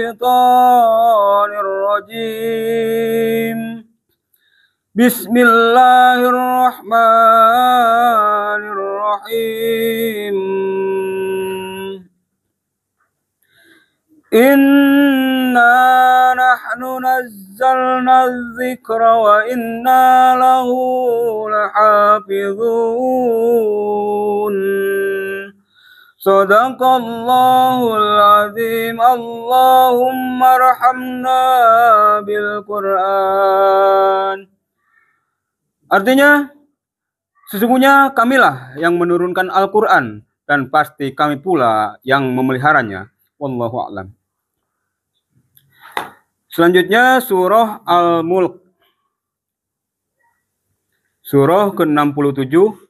الشيطان الرجيم. بسم الله الرحمن الرحيم. إنا نحن نزلنا الذكر وإنا له لحافظون. Sadaqallahul azim. Allahumma arhamna bil Qur'an. Artinya, sesungguhnya kamilah yang menurunkan Al-Quran, dan pasti kami pula yang memeliharanya. Wallahu a'lam. Selanjutnya surah Al-Mulk. Surah ke-67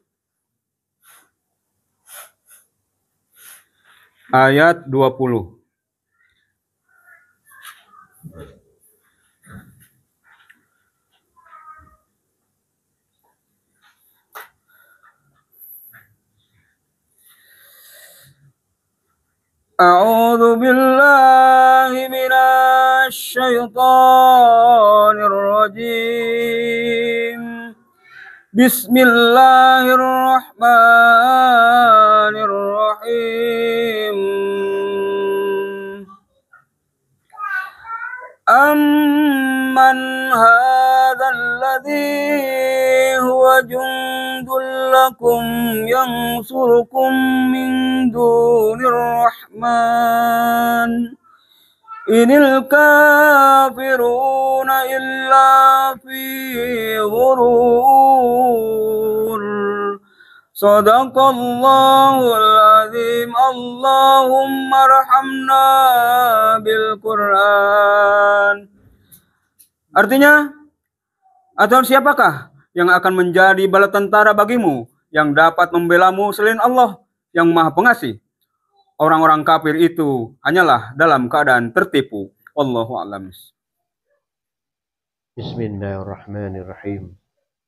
ayat 20. A'udzu billahi minasy syaithanir rajim. Bismillahirrahmanirrahim. Amman hadzal ladzi huwa jundul lakum yansurukum min dunir rahman. Inil kafiruna illa fi ghurur. Sadaqallahul azim. Allahumma arhamna bil Qur'an. Artinya, atau siapakah yang akan menjadi bala tentara bagimu yang dapat membelamu selain Allah yang Maha Pengasih? Orang-orang kafir itu hanyalah dalam keadaan tertipu. Wallahu a'lam. Bismillahirrahmanirrahim.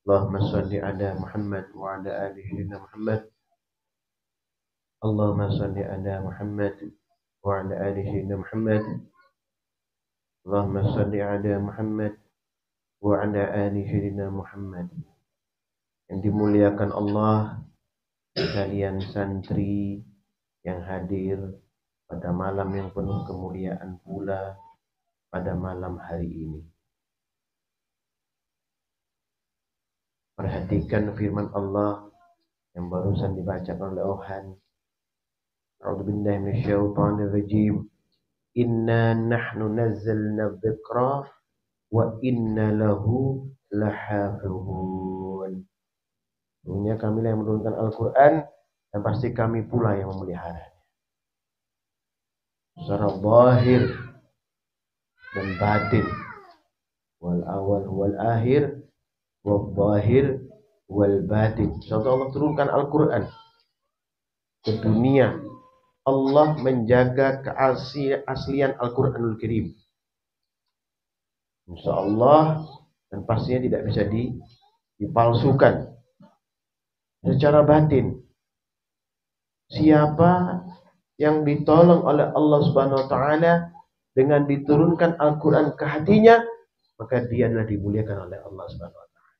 Allahumma shalli ala Muhammad wa ala ali sayyidina Muhammad. Allahumma shalli ala Muhammad wa ala ali sayyidina Muhammad. Allahumma shalli ala Muhammad wa ala ali sayyidina Muhammad. Yang dimuliakan Allah, kalian santri yang hadir pada malam yang penuh kemuliaan pula pada malam hari ini. Perhatikan firman Allah yang barusan dibacakan oleh Ohan. A'udzubillahi minasyaitonir rajim. Inna nahnu nazzalna dzikra wa inna lahu lahafizun. Sesungguhnya kami yang menurunkan Al-Quran, dan pasti kami pula yang memeliharanya. Secara zahir dan batin. Wal awal wal akhir wal zahir wal batin. Suatu Allah turunkan Al-Quran ke dunia. Allah menjaga keaslian Al-Quranul Karim. Insya Allah, dan pastinya tidak bisa dipalsukan. Secara batin, siapa yang ditolong oleh Allah Subhanahu wa taala dengan diturunkan Al-Qur'an ke hatinya, maka dia adalah dimuliakan oleh Allah Subhanahu wa taala.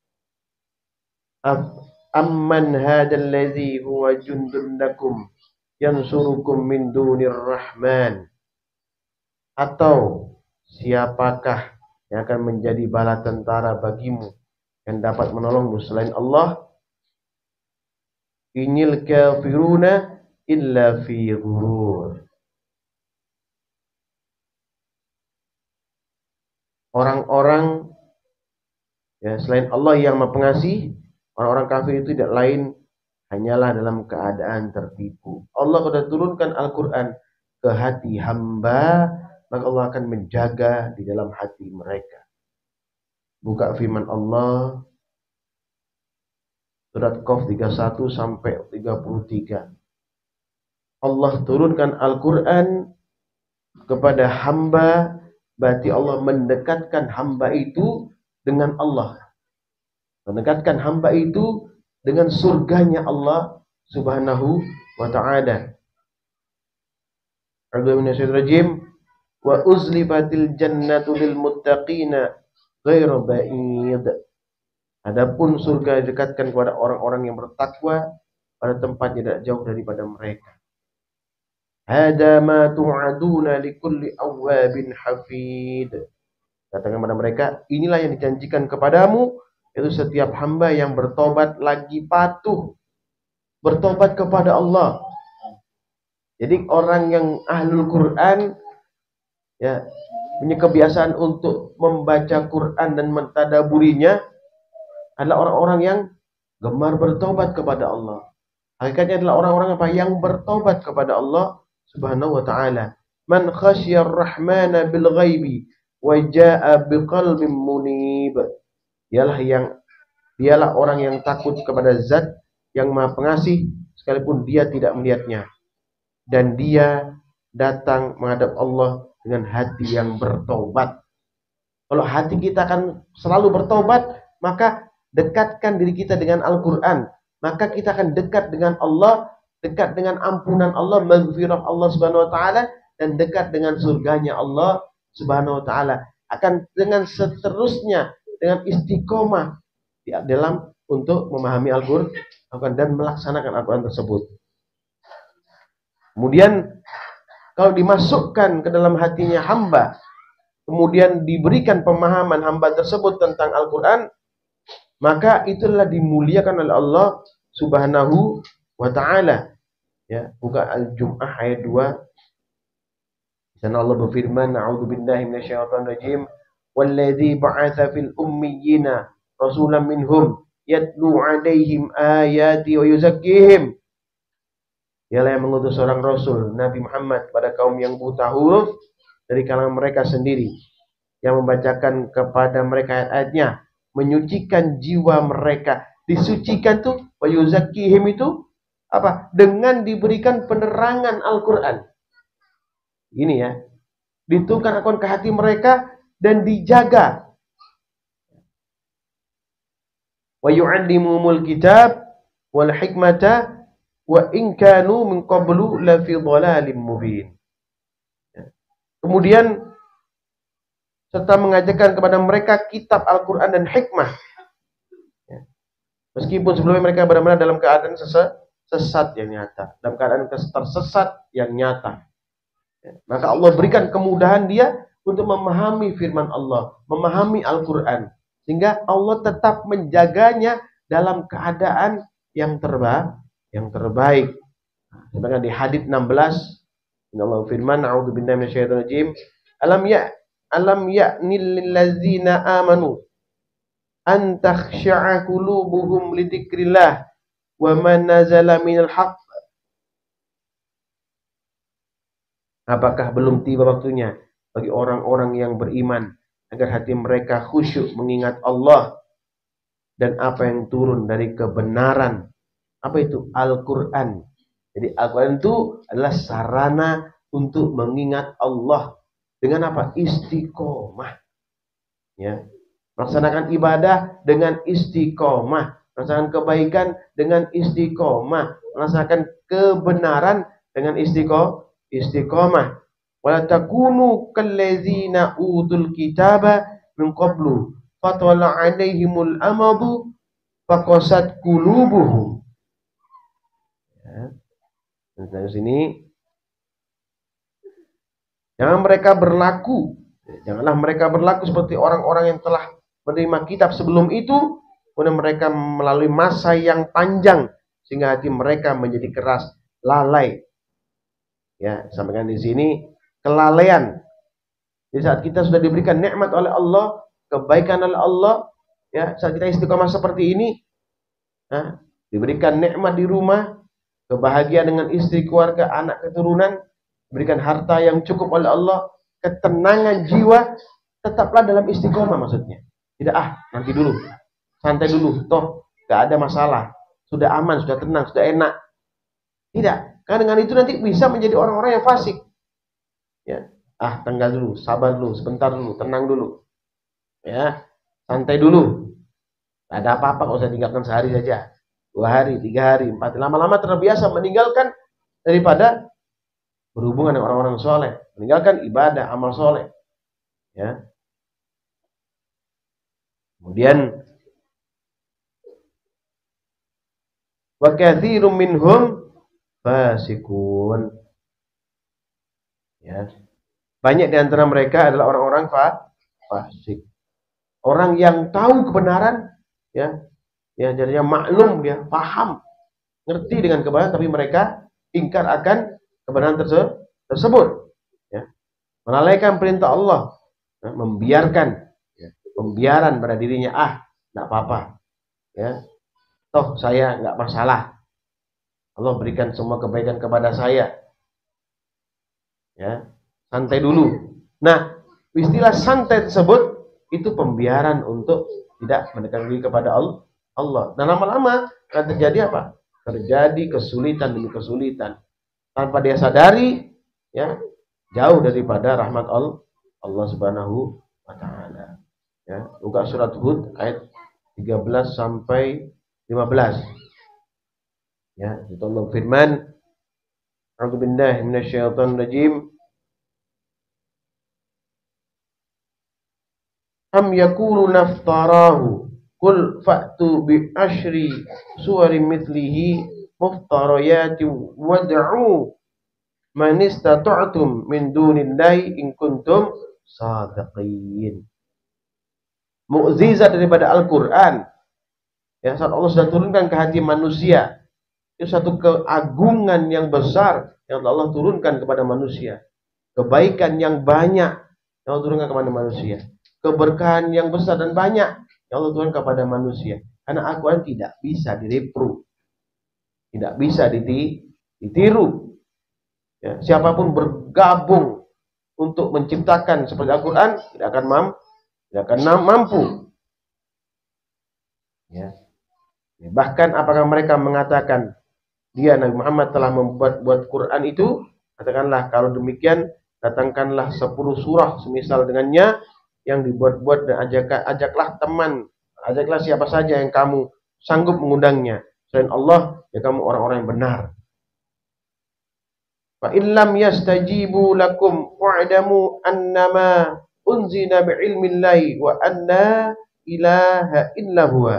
Amman hadzal ladzi huwa jundun lakum yansurukum min dunir rahman. Atau siapakah yang akan menjadi bala tentara bagimu yang dapat menolongmu selain Allah? Inil kafiruna illa fi ghurur. Orang-orang ya selain Allah yang Maha Pengasih, orang-orang kafir itu tidak lain hanyalah dalam keadaan tertipu. Allah sudah turunkan Al-Quran ke hati hamba, maka Allah akan menjaga di dalam hati mereka. Buka firman Allah surat Qaf 31 sampai 33. Allah turunkan Al-Quran kepada hamba, berarti Allah mendekatkan hamba itu dengan Allah. Mendekatkan hamba itu dengan surganya Allah Subhanahu wa ta'ala. A'udzu billahi minasyaitonir rajim. wa uzlifatil jannatu lil muttaqina ghairu ba'id. Adapun surga didekatkan kepada orang-orang yang bertakwa pada tempat tidak jauh daripada mereka. Hada ma tu'aduna likulli awwabin hafid. Katakan kepada mereka, inilah yang dijanjikan kepadamu, yaitu setiap hamba yang bertobat lagi patuh, bertobat kepada Allah. Jadi orang yang ahlul Quran ya punya kebiasaan untuk membaca Quran dan mentadaburinya adalah orang-orang yang gemar bertobat kepada Allah. Hakikatnya adalah orang-orang apa yang bertobat kepada Allah Subhanahu wa taala. Man khasyar rahmana bil ghaibi wa jaa biqalbin munib. Dialah orang yang takut kepada Zat yang Maha Pengasih sekalipun dia tidak melihatnya, dan dia datang menghadap Allah dengan hati yang bertobat. Kalau hati kita akan selalu bertobat, maka dekatkan diri kita dengan Al-Quran. Maka kita akan dekat dengan Allah, dekat dengan ampunan Allah, maghfirah Allah Subhanahu wa taala, dan dekat dengan surganya Allah Subhanahu wa taala. Akan dengan seterusnya, dengan istiqomah di dalam untuk memahami Al-Quran dan melaksanakan Al-Quran tersebut. Kemudian kalau dimasukkan ke dalam hatinya hamba, kemudian diberikan pemahaman hamba tersebut tentang Al-Quran, maka itulah dimuliakan oleh Allah Subhanahu wa taala. Ya, buka Al-Jum'ah ayat 2. Di sana Allah berfirman, "A'udzubillahi minasyaitonir rajim. Walladzi ba'atsa fil ummiyina rasulan minhum yatlu 'alaihim ayati wa yuzakkihim." Dialah yang mengutus seorang rasul, Nabi Muhammad, pada kaum yang buta huruf dari kalangan mereka sendiri, yang membacakan kepada mereka ayat-ayatnya, menyucikan jiwa mereka. Disucikan tuh, wa yuzakkihim itu apa? Dengan diberikan penerangan Al-Quran. Ini ya, ditukarkan Al-Quran ke hati mereka dan dijaga. Wa yu'allimumul kitab wal hikmata wa in kanu min qablu la fi dhalalim mubin. Kemudian serta mengajarkan kepada mereka kitab Al-Quran dan hikmah. Meskipun sebelumnya mereka benar-benar dalam keadaan sesat yang nyata, dalam keadaan tersesat yang nyata. Maka Allah berikan kemudahan dia untuk memahami firman Allah, memahami Al-Quran, sehingga Allah tetap menjaganya dalam keadaan yang terbaik. Sebenarnya di hadits 16, Allah firman, "A'udzubillahi minasyaitonir rajim. Alam ya'nil lillazina amanu an takhsha'a qulubuhum lidzikrillah wa ma nazala minal haqq." Apakah belum tiba waktunya bagi orang-orang yang beriman agar hati mereka khusyuk mengingat Allah dan apa yang turun dari kebenaran? Apa itu? Al-Quran. Jadi Al-Quran itu adalah sarana untuk mengingat Allah. Dengan apa? Istiqomah. Ya. Melaksanakan ibadah dengan istiqomah. Melaksanakan kebaikan dengan istiqomah. Melaksanakan kebenaran dengan istiqomah. Wala takunu kallazina utul kitaba min qablu fatwala 'alaihimul amadu faqasat qulubuhum. Dari sini, janganlah mereka berlaku seperti orang-orang yang telah menerima kitab sebelum itu, kemudian mereka melalui masa yang panjang sehingga hati mereka menjadi keras, lalai. Ya, sampaikan di sini kelalaian. Di saat kita sudah diberikan nikmat oleh Allah, kebaikan oleh Allah, ya, saat kita istiqomah seperti ini, diberikan nikmat di rumah, kebahagiaan dengan istri, keluarga, anak, keturunan, berikan harta yang cukup oleh Allah, ketenangan jiwa, tetaplah dalam istiqomah maksudnya. Tidak, nanti dulu, santai dulu, toh gak ada masalah, sudah aman, sudah tenang, sudah enak. Tidak, karena dengan itu nanti bisa menjadi orang-orang yang fasik. Ya, tanggal dulu, sabar dulu, sebentar dulu, tenang dulu. Ya, santai dulu. Gak ada apa-apa, kalau usah tinggalkan sehari saja. 2 hari, 3 hari, 4 hari. Lama-lama terbiasa meninggalkan daripada berhubungan dengan orang-orang soleh, meninggalkan ibadah, amal soleh. Ya. Kemudian wa katsirum minhum fasikun. Ya. Banyak di antara mereka adalah orang-orang fasik. Orang yang tahu kebenaran, ya, jadinya maklum, dia paham, ngerti dengan kebenaran, tapi mereka ingkar akan kebenaran tersebut. Ya. Melalaikan perintah Allah, ya, membiarkan, ya, pembiaran pada dirinya, tidak apa-apa, ya, toh saya nggak masalah, Allah berikan semua kebaikan kepada saya, ya, santai dulu. Nah, istilah santai tersebut itu pembiaran untuk tidak mendekati diri kepada Allah. Dan lama-lama akan terjadi apa? Terjadi kesulitan demi kesulitan. Tanpa dia sadari, ya, jauh daripada rahmat Allah Subhanahu wa taala. Ya, buka surat Hud ayat 13 sampai 15. Ya, itu Allah firman, A'udzubillahi minasyaitonirrajim. Am yakulu naftarahu qul fa'tu bi asyri suwarin mithlihi muftarayati wad'u man istata'tum min dunillahi in kuntum shadiqin. Mukjizat daripada Al-Qur'an, ya, saat Allah sudah turunkan ke hati manusia, itu satu keagungan yang besar yang Allah turunkan kepada manusia, kebaikan yang banyak yang Allah turunkan kepada manusia, keberkahan yang besar dan banyak yang Allah turunkan kepada manusia. Karena Al-Quran tidak bisa direpro, tidak bisa ditiru. Ya, siapapun bergabung untuk menciptakan seperti Al-Quran tidak akan mampu. Ya. Bahkan apakah mereka mengatakan dia Nabi Muhammad telah membuat Quran itu? Katakanlah, kalau demikian datangkanlah 10 surah semisal dengannya yang dibuat-buat, dan ajaklah teman, ajaklah siapa saja yang kamu sanggup mengundangnya selain Allah, ya kamu orang-orang yang benar. Fa illam yastajibu lakum wa'damu annama unzila bi'ilmillahi wa anna ilaha illa huwa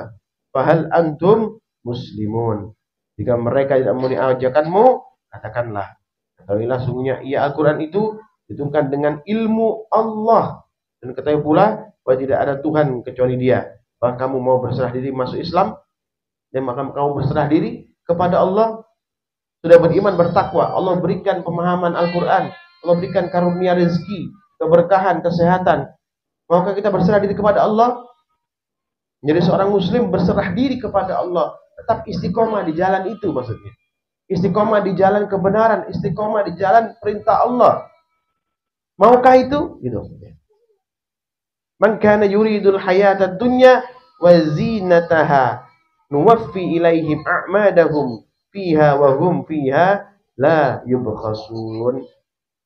fahal antum muslimun. Jika mereka tidak mau ajakanmu, katakanlah, ketahuilah sungguhnya ia Al-Quran itu diturunkan dengan ilmu Allah, dan ketahui pula bahwa tidak ada Tuhan kecuali Dia. Bahkan kamu mau berserah diri masuk Islam, dan maka kamu berserah diri kepada Allah, sudah beriman, bertakwa, Allah berikan pemahaman Al-Quran, Allah berikan karunia rezeki, keberkahan, kesehatan. Maukah kita berserah diri kepada Allah? Menjadi seorang muslim berserah diri kepada Allah, tetap istiqomah di jalan itu, maksudnya istiqomah di jalan kebenaran, istiqomah di jalan perintah Allah. Maukah itu? Gitu. Man kana yuridul hayatad dunya wa zinataha nuwaffi ilaihim a'madahum fiha wa hum fiha la yubkhasun.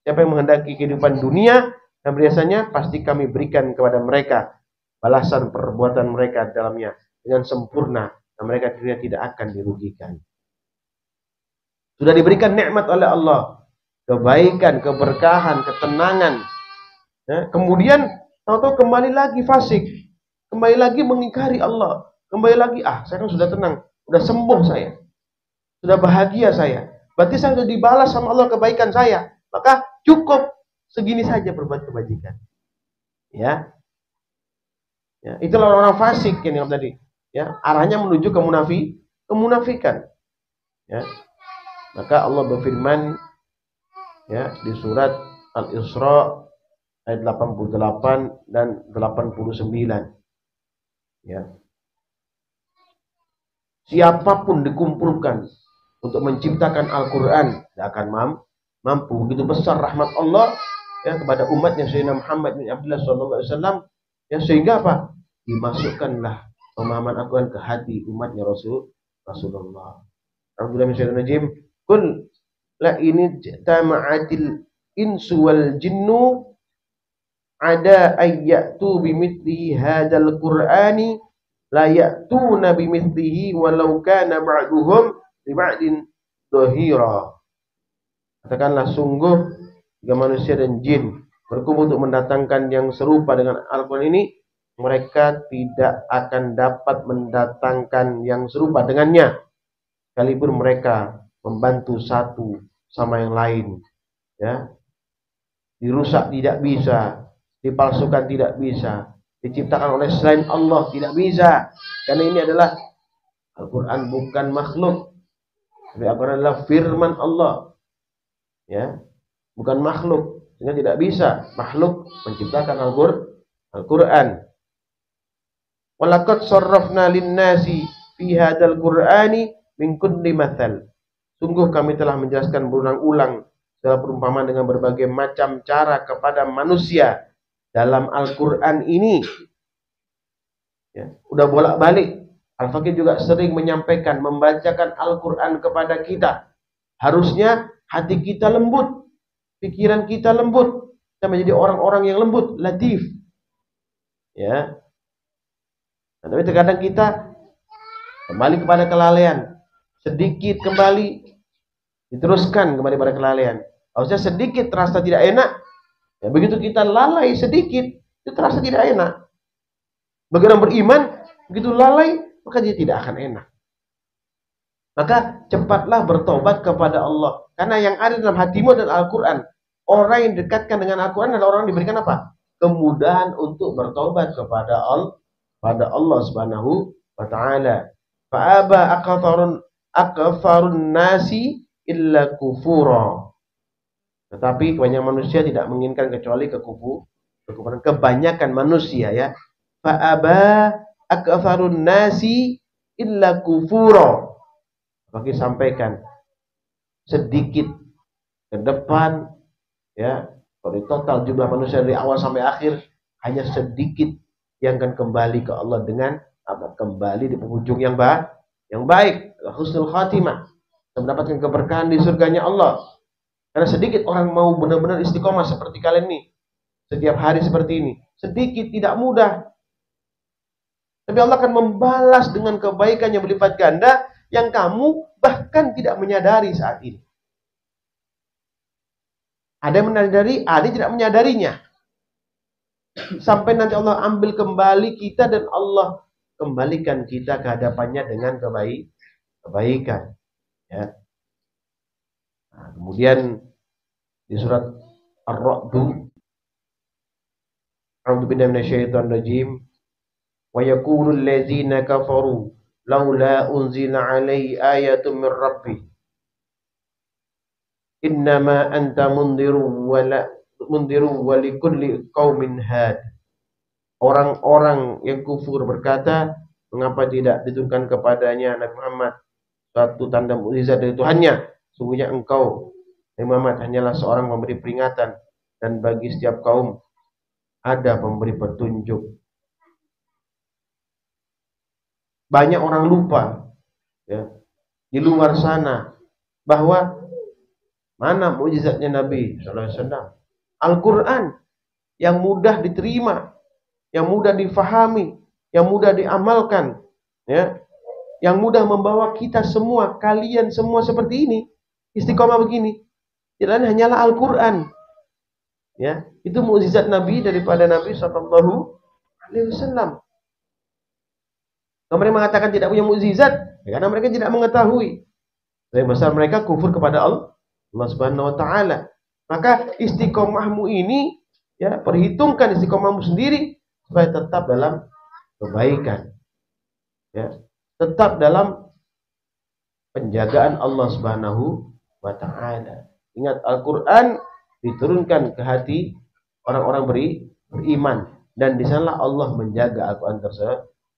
Siapa yang menghendaki kehidupan dunia dan biasanya, pasti kami berikan kepada mereka balasan perbuatan mereka dalamnya dengan sempurna, dan mereka tidak akan dirugikan. Sudah diberikan nikmat oleh Allah, kebaikan, keberkahan, ketenangan, ya, kemudian tahu-tahu kembali lagi fasik, kembali lagi mengingkari Allah, kembali lagi, saya kan sudah tenang, sudah sembuh saya, sudah bahagia saya, berarti saya sudah dibalas sama Allah kebaikan saya, maka cukup segini saja berbuat kebajikan. Ya, ya, itulah orang fasik yang tadi, ya, arahnya menuju ke kemunafikan. Ya, maka Allah berfirman, ya, di surat Al-Isra ayat 88 dan 89. Ya. Siapapun dikumpulkan untuk menciptakan Al-Quran tidak akan mampu. Begitu besar rahmat Allah, ya, kepada umatnya Sayyidina Muhammad bin Abdullah SAW, ya, sehingga apa? Dimasukkanlah pemahaman Al-Quran ke hati umatnya Rasulullah. Alhamdulillah misyaitanirrajim. Kul la ini tama'atil insu wal jinnu ada ayyatu bimithlihi hadzal qur'ani la ya'tuna bimithlihi walau kana ba'duhum li ba'din dhahira. Katakanlah sungguh jika manusia dan jin berkumpul untuk mendatangkan yang serupa dengan Al-Quran ini, mereka tidak akan dapat mendatangkan yang serupa dengannya, sekalipun mereka membantu satu sama yang lain. Ya, dirusak tidak bisa, dipalsukan tidak bisa, diciptakan oleh selain Allah tidak bisa, karena ini adalah Al-Quran bukan makhluk, tapi Al-Quran adalah firman Allah, ya, bukan makhluk, sehingga tidak bisa makhluk menciptakan Al-Quran. Walaqad sarrafna lin-nasi fi hadzal Qur'ani min kulli mathal. Sungguh kami telah menjelaskan berulang-ulang segala perumpamaan dengan berbagai macam cara kepada manusia dalam Al-Quran ini. Ya, udah bolak-balik. Al-Fakih juga sering menyampaikan, membacakan Al-Quran kepada kita. Harusnya hati kita lembut, pikiran kita lembut, kita menjadi orang-orang yang lembut, latif. Ya. Nah, tapi terkadang kita kembali kepada kelalaian, sedikit kembali diteruskan kembali pada kelalaian. Harusnya sedikit terasa tidak enak, ya begitu kita lalai sedikit, itu terasa tidak enak. Bagi orang beriman, begitu lalai, maka dia tidak akan enak. Maka cepatlah bertobat kepada Allah. Karena yang ada dalam hatimu adalah Al-Quran. Orang yang dekatkan dengan Al-Quran adalah orang yang diberikan apa? Kemudahan untuk bertobat kepada Allah Subhanahu wa ta'ala. Fa'aba akfarun nasi illa kufura. Tetapi kebanyakan manusia tidak menginginkan kecuali kekufuran. Kebanyakan manusia, ya. Fa'aba akfarun nasi illa kufura. Bagi sampaikan sedikit ke depan, ya, kalau total jumlah manusia dari awal sampai akhir hanya sedikit yang akan kembali ke Allah dengan apa? Kembali di penghujung yang baik, husnul khatimah, mendapatkan keberkahan di surganya Allah. Karena sedikit orang mau benar-benar istiqomah seperti kalian nih, setiap hari seperti ini, sedikit, tidak mudah. Tapi Allah akan membalas dengan kebaikan yang berlipat ganda yang kamu bahkan tidak menyadari saat ini. Ada yang menyadari, ada yang tidak menyadarinya. Sampai nanti Allah ambil kembali kita dan Allah kembalikan kita ke hadapannya dengan kebaikan. Ya. Nah, kemudian di surat Ar-Ra'd, A'udzu billahi minasyaitonir rajim, wa yaqulul ladzina kafaru laula unzila alaihi ayatun min rabbih innama anta mundiru wa likulli qaumin had. Orang-orang yang kufur berkata, mengapa tidak diturunkan kepadanya Nabi Muhammad suatu tanda mukjizat dari Tuhannya? Sungguhnya engkau, Nabi Muhammad, hanyalah seorang pemberi peringatan, dan bagi setiap kaum ada pemberi petunjuk. Banyak orang lupa, ya, di luar sana bahwa mana mukjizatnya Nabi sallallahu alaihi wasallam? Al-Quran yang mudah diterima, yang mudah difahami, yang mudah diamalkan, ya, yang mudah membawa kita semua, kalian semua seperti ini, istiqomah begini. Jalan hanyalah Al-Quran. Ya, itu mukjizat Nabi daripada Nabi sallallahu alaihi wasallam. Kalau mereka mengatakan tidak punya mukjizat, ya karena mereka tidak mengetahui. Lebih besar mereka kufur kepada Allah Subhanahu wa ta'ala. Maka istiqomahmu ini, ya, perhitungkan istiqomahmu sendiri supaya tetap dalam kebaikan, ya, tetap dalam penjagaan Allah Subhanahu wa ta'ala. Ingat, Al-Quran diturunkan ke hati orang-orang beriman, dan di sanalah Allah menjaga Al-Quran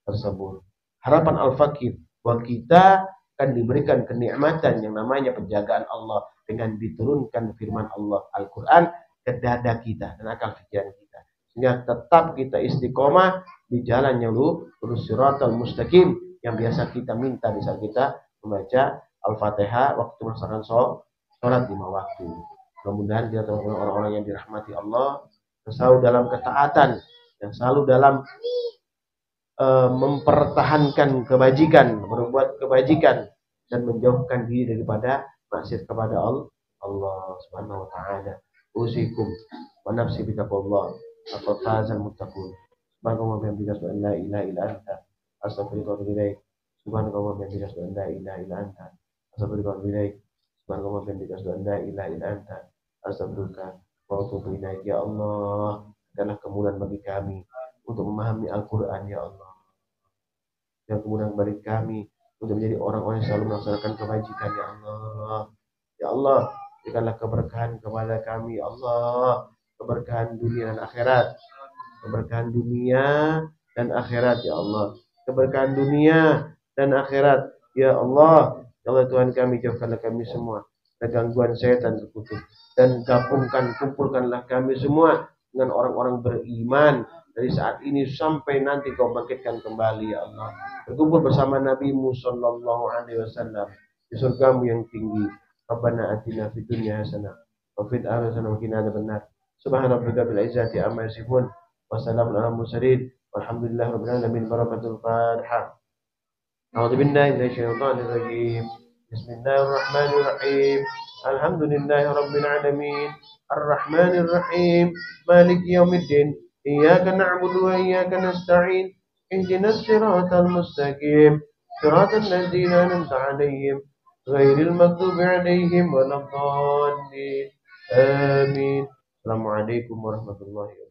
tersebut. Harapan Al-Fakir bahwa kita akan diberikan kenikmatan yang namanya penjagaan Allah dengan diturunkan firman Allah Al-Quran ke dada kita dan akal pikiran kita, sehingga tetap kita istiqomah di jalan yang lurus, siratal mustaqim, yang biasa kita minta di saat kita membaca Al-Fatihah waktu melaksanakan sholat 5 waktu. Mudah-mudahan kita termasuk orang-orang yang dirahmati Allah, yang selalu dalam ketaatan, yang selalu dalam mempertahankan kebajikan, berbuat kebajikan, dan menjauhkan diri daripada maksiat kepada Allah Allah Subhanahu wa taala. Usikum wa nafsi bitaqwallah. Laqad fazal muttaqun. Subhanallah wa bihamdihi asyhadu an la ilaha illa anta astaghfiruka wa atubu ilaik. Subhanallah wa bihamdihi asyhadu an la ilaha illa anta astaghfiruka wa atubu ilaik. Subhanallah wa bihamdihi asyhadu an la ilaha illa anta astaghfiruka wa atubu ilaik. Ya Allah, adalah kemudahan bagi kami untuk memahami Al-Qur'an ya Allah. Dan kemudahan bagi kami untuk menjadi orang-orang yang selalu melaksanakan kebajikan ya Allah. Ya Allah, berikanlah keberkahan kepada kami ya Allah, keberkahan dunia dan akhirat, keberkahan dunia dan akhirat ya Allah, keberkahan dunia dan akhirat ya Allah. Ya Allah Tuhan kami, jauhkanlah kami semua dari gangguan setan terkutuk, dan kumpulkanlah kami semua dengan orang-orang beriman dari saat ini sampai nanti kau bangkitkan kembali ya Allah, berkumpul bersama Nabi-Mu sallallahu alaihi wasallam di surgamu yang tinggi. Rabbana atina fid dunya hasanah wa fil akhirati hasanah wa qina adzabannar. Subhana rabbika bil izzati amma yasifun wa salamun alal mursalin walhamdulillahi rabbil alamin. Barakatul Fatihah. A'udzu billahi minasy syaithanir rajim. Bismillahirrahmanirrahim. Alhamdulillahi rabbil alamin. Arrahmanir rahim. Maliki yaumiddin. Iyyaka na'budu wa iyyaka nasta'in. Ihdinas siratal mustaqim. Siratal ladzina an'amta 'alaihim غير المغضوب عليهم ولا الضالين آمين. السلام عليكم ورحمة الله وبركاته.